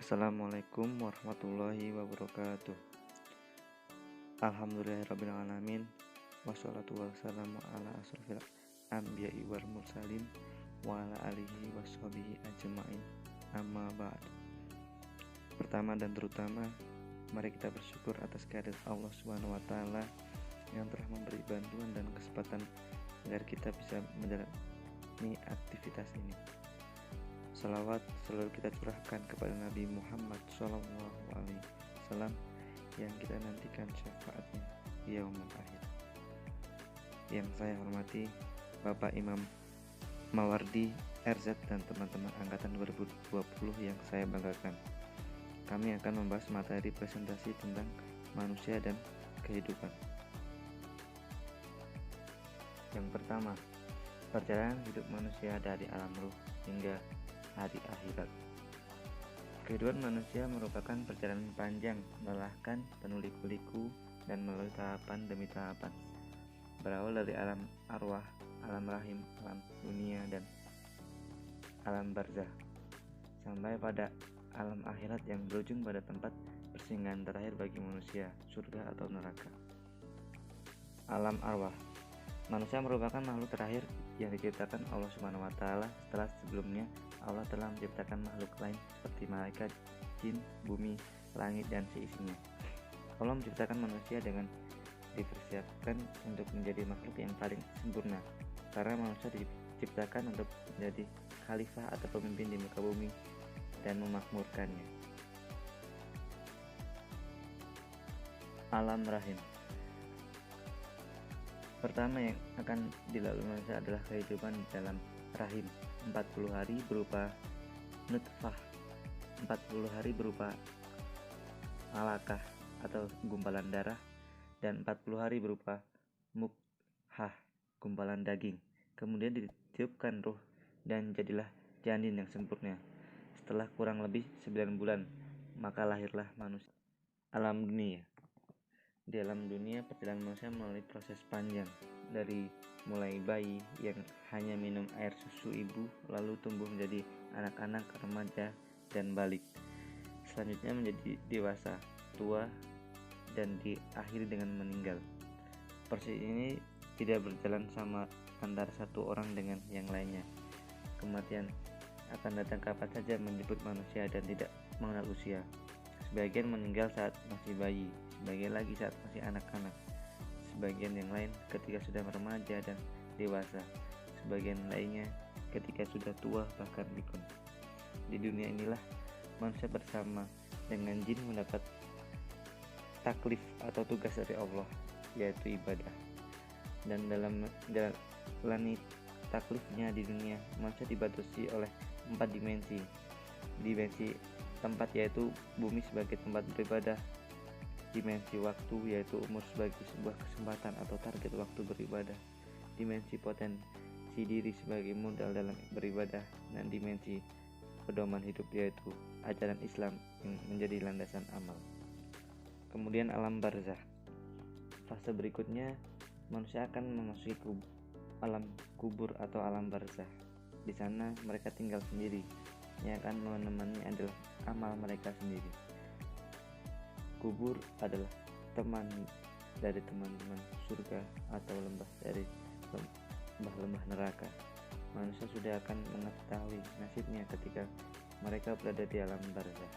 Assalamualaikum warahmatullahi wabarakatuh. Alhamdulillahirrabbilalamin. Wassalatu wassalamu ala asrofil anbiya'i wal mursalin wa ala alihi washabihi ajma'in. Amma ba'd. Pertama dan terutama, mari kita bersyukur atas kehadirat Allah Subhanahu wa taala yang telah memberi bantuan dan kesempatan agar kita bisa menjalani aktivitas ini. Salawat selalu kita curahkan kepada Nabi Muhammad SAW yang kita nantikan syafaatnya di yaumul akhir. Yang saya hormati Bapak Imam Mawardi RZ dan teman-teman angkatan 2020 yang saya banggakan. Kami akan membahas materi presentasi tentang manusia dan kehidupan. Yang pertama, perjalanan hidup manusia dari alam ruh hingga hari akhirat. Kehidupan manusia merupakan perjalanan panjang, melelahkan, penuh liku-liku, dan melalui tahapan demi tahapan. Berawal dari alam arwah, alam rahim, alam dunia, dan alam barzah, sampai pada alam akhirat yang berujung pada tempat persinggahan terakhir bagi manusia, surga atau neraka. Alam arwah. Manusia merupakan makhluk terakhir yang diciptakan Allah Subhanahu wa taala setelah sebelumnya Allah telah menciptakan makhluk lain seperti malaikat, jin, bumi, langit, dan seisinya. Allah menciptakan manusia dengan dipersiapkan untuk menjadi makhluk yang paling sempurna, karena manusia diciptakan untuk menjadi khalifah atau pemimpin di muka bumi dan memakmurkannya. Alam rahim. Pertama yang akan dilalui manusia adalah kehidupan dalam rahim 40 hari berupa nutfah, 40 hari berupa alaqah atau gumpalan darah, dan 40 hari berupa mukhah, gumpalan daging. Kemudian ditiupkan ruh dan jadilah janin yang sempurna. Setelah kurang lebih 9 bulan, maka lahirlah manusia. Alam dunia. Di alam dunia, perjalanan manusia melalui proses panjang, dari mulai bayi yang hanya minum air susu ibu, lalu tumbuh menjadi anak-anak, remaja, dan balik. Selanjutnya menjadi dewasa, tua, dan diakhiri dengan meninggal. Proses ini tidak berjalan sama antara satu orang dengan yang lainnya. Kematian akan datang kapan saja menjemput manusia dan tidak mengenal usia. Sebagian meninggal saat masih bayi, sebagian lagi saat masih anak-anak, sebagian yang lain ketika sudah remaja dan dewasa, sebagian lainnya ketika sudah tua bahkan pikun. Di dunia inilah manusia bersama dengan jin mendapat taklif atau tugas dari Allah, yaitu ibadah. Dan dalam menjalani taklifnya di dunia, manusia dibatasi oleh 4 dimensi. Dimensi tempat yaitu bumi sebagai tempat beribadah, dimensi waktu yaitu umur sebagai sebuah kesempatan atau target waktu beribadah, dimensi potensi diri sebagai modal dalam beribadah, dan dimensi pedoman hidup yaitu ajaran Islam yang menjadi landasan amal. Kemudian alam barzah. Fase berikutnya manusia akan memasuki alam kubur atau alam barzah. Di sana mereka tinggal sendiri. Yang akan menemani adalah amal mereka sendiri. Kubur adalah teman dari teman-teman surga atau lembah dari lembah-lembah neraka. Manusia sudah akan mengetahui nasibnya ketika mereka berada di alam barzah.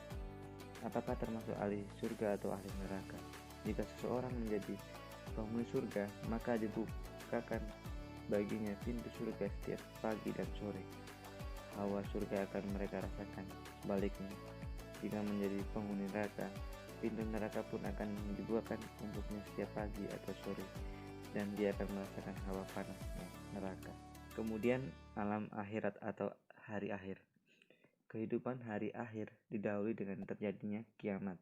Apakah termasuk ahli surga atau ahli neraka? Jika seseorang menjadi penghuni surga, maka dibukakan baginya pintu surga setiap pagi dan sore. Hawa surga akan mereka rasakan. Sebaliknya, jika menjadi penghuni neraka, pintu neraka pun akan dibukakan untuknya setiap pagi atau sore, dan dia akan merasakan hawa panasnya neraka. Kemudian alam akhirat atau hari akhir. Kehidupan hari akhir didahului dengan terjadinya kiamat,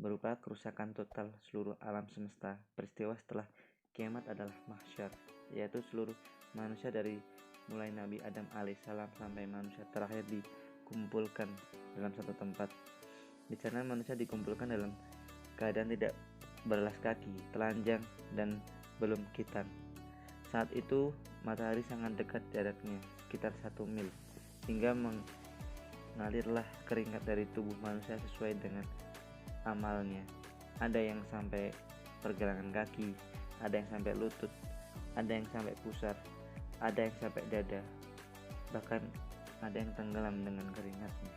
berupa kerusakan total seluruh alam semesta. Peristiwa setelah kiamat adalah mahsyar, yaitu seluruh manusia dari mulai Nabi Adam alaihissalam sampai manusia terakhir dikumpulkan dalam satu tempat. Di sana manusia dikumpulkan dalam keadaan tidak beralas kaki, telanjang, dan belum khitan. Saat itu matahari sangat dekat jaraknya, sekitar 1 mil, hingga mengalirlah keringat dari tubuh manusia sesuai dengan amalnya. Ada yang sampai pergelangan kaki, ada yang sampai lutut, ada yang sampai pusar, ada yang sampai dada, bahkan ada yang tenggelam dengan keringatnya.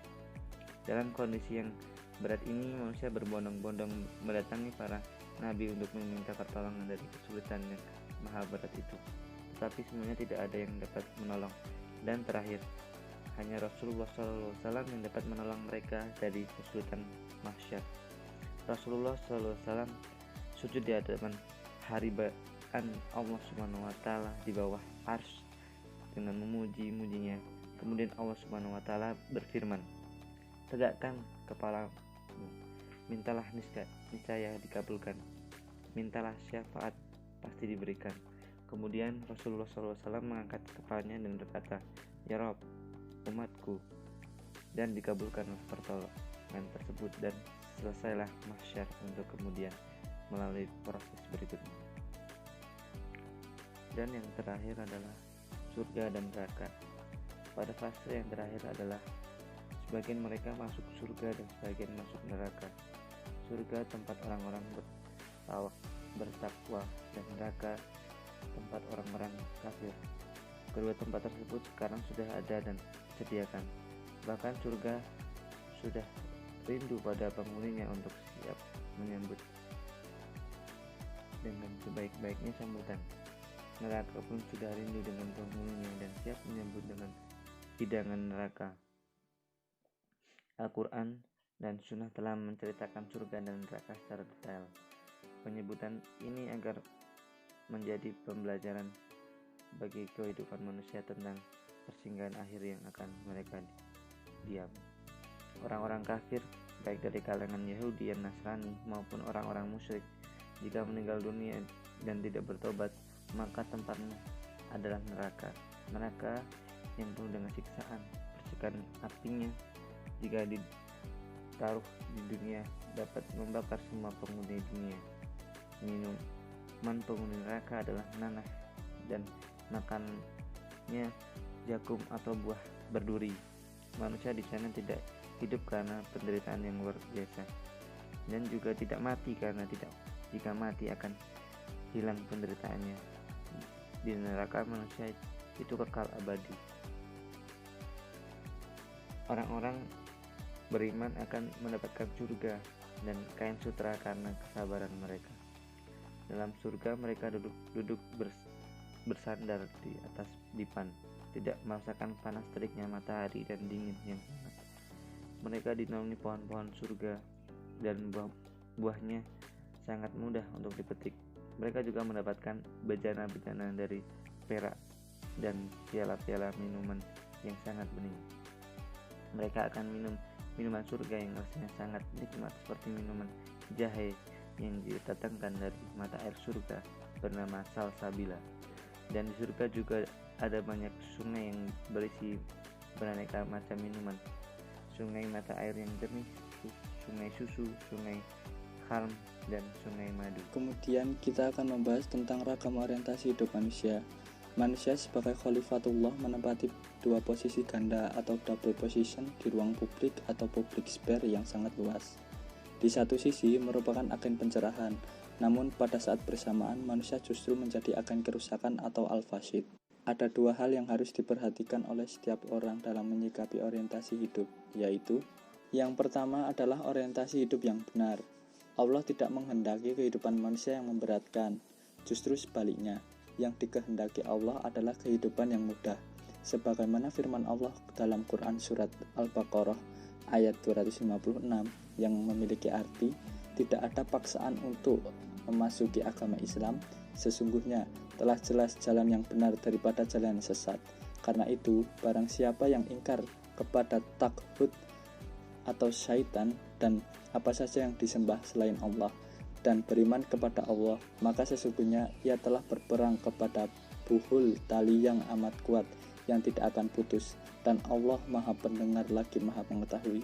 Dalam kondisi yang berat ini, manusia berbondong-bondong mendatangi para nabi untuk meminta pertolongan dari kesulitan yang maha berat itu, tetapi semuanya tidak ada yang dapat menolong. Dan terakhir, hanya Rasulullah SAW yang dapat menolong mereka dari kesulitan mahsyar. Rasulullah SAW sujud di hadapan hariban Allah Subhanahu wa Ta'ala di bawah arsy dengan memuji-mujinya. Kemudian Allah Subhanahu wa Ta'ala berfirman, "Tegakkan kepalamu, mintalah niscaya dikabulkan, mintalah syafaat pasti diberikan." Kemudian Rasulullah SAW mengangkat kepalanya dan berkata, "Ya Rabb, umatku," dan dikabulkanlah pertolongan tersebut, dan selesailah mahsyar untuk kemudian melalui proses berikutnya. Dan yang terakhir adalah surga dan neraka. Pada fase yang terakhir adalah sebagian mereka masuk surga dan sebagian masuk neraka. Surga tempat orang-orang bertakwa, dan neraka tempat orang-orang kafir. Kedua tempat tersebut sekarang sudah ada dan disediakan. Bahkan surga sudah rindu pada penghuninya untuk siap menyambut dengan sebaik-baiknya sambutan. Neraka pun sudah rindu dengan penghuninya dan siap menyambut dengan hidangan neraka. Al-Quran dan Sunnah telah menceritakan surga dan neraka secara detail. Penyebutan ini agar menjadi pembelajaran bagi kehidupan manusia tentang persinggahan akhir yang akan mereka diam. Orang-orang kafir, baik dari kalangan Yahudi dan Nasrani maupun orang-orang musyrik, jika meninggal dunia dan tidak bertobat, maka tempatnya adalah neraka. Neraka yang penuh dengan siksaan, percikan apinya jika ditaruh di dunia dapat membakar semua penghuni dunia. Minuman penghuni neraka adalah nanas, dan makannya jagung atau buah berduri. Manusia di sana tidak hidup karena penderitaan yang luar biasa, dan juga tidak mati karena jika mati akan hilang penderitaannya. Di neraka manusia itu kekal abadi. Orang-orang beriman akan mendapatkan surga dan kain sutra karena kesabaran mereka. Dalam surga mereka duduk bersandar di atas dipan, tidak merasakan panas teriknya matahari dan dingin yang hangat. Mereka dinaungi pohon-pohon surga dan buahnya sangat mudah untuk dipetik. Mereka juga mendapatkan bejana-bejana dari perak dan piala-piala minuman yang sangat bening. Mereka akan minum minuman surga yang rasanya sangat nikmat seperti minuman jahe yang didatangkan dari mata air surga bernama salsabila. Dan di surga juga ada banyak sungai yang berisi beraneka macam minuman. Sungai mata air yang jernih, sungai susu, sungai khalm, dan sungai madu. Kemudian kita akan membahas tentang ragam orientasi hidup manusia. Manusia sebagai khalifatullah menempati dua posisi ganda atau double position di ruang publik atau public sphere yang sangat luas. Di satu sisi merupakan agen pencerahan, namun pada saat bersamaan manusia justru menjadi agen kerusakan atau al-fasid. Ada dua hal yang harus diperhatikan oleh setiap orang dalam menyikapi orientasi hidup, yaitu yang pertama adalah orientasi hidup yang benar. Allah tidak menghendaki kehidupan manusia yang memberatkan, justru sebaliknya, yang dikehendaki Allah adalah kehidupan yang mudah. Sebagaimana firman Allah dalam Quran surat Al-Baqarah ayat 256 yang memiliki arti, tidak ada paksaan untuk memasuki agama Islam, sesungguhnya telah jelas jalan yang benar daripada jalan yang sesat. Karena itu, barang siapa yang ingkar kepada taghut atau syaitan dan apa saja yang disembah selain Allah dan beriman kepada Allah, maka sesungguhnya ia telah berperang kepada buhul tali yang amat kuat yang tidak akan putus, dan Allah Maha Pendengar lagi Maha Mengetahui.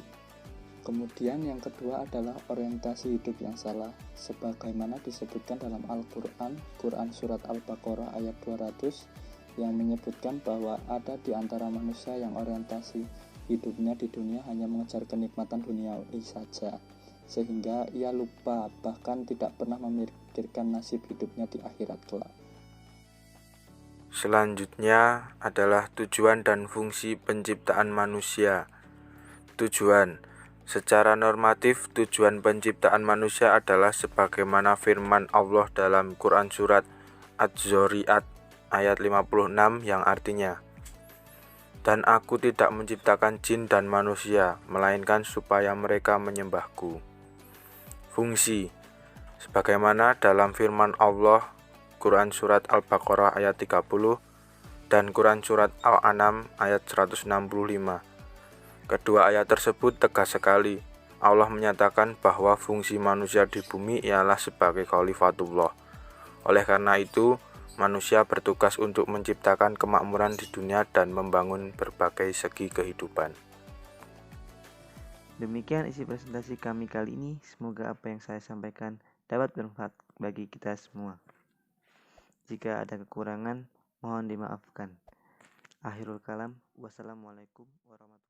Kemudian yang kedua adalah orientasi hidup yang salah, sebagaimana disebutkan dalam Al-Quran, Quran Surat Al-Baqarah ayat 200, yang menyebutkan bahwa ada di antara manusia yang orientasi hidupnya di dunia hanya mengejar kenikmatan duniawi saja, sehingga ia lupa bahkan tidak pernah memikirkan nasib hidupnya di akhirat kelak. Selanjutnya adalah tujuan dan fungsi penciptaan manusia. Tujuan. Secara normatif, tujuan penciptaan manusia adalah sebagaimana firman Allah dalam Quran Surat Az-Zariyat ayat 56 yang artinya, "Dan aku tidak menciptakan jin dan manusia, melainkan supaya mereka menyembahku." Fungsi. Sebagaimana dalam firman Allah Quran Surat Al-Baqarah ayat 30 dan Quran Surat Al-An'am ayat 165. Kedua ayat tersebut tegas sekali. Allah menyatakan bahwa fungsi manusia di bumi ialah sebagai khalifatullah. Oleh karena itu, manusia bertugas untuk menciptakan kemakmuran di dunia dan membangun berbagai segi kehidupan. Demikian isi presentasi kami kali ini. Semoga apa yang saya sampaikan dapat bermanfaat bagi kita semua. Jika ada kekurangan, mohon dimaafkan. Akhirul kalam, wassalamualaikum warahmatullahi wabarakatuh.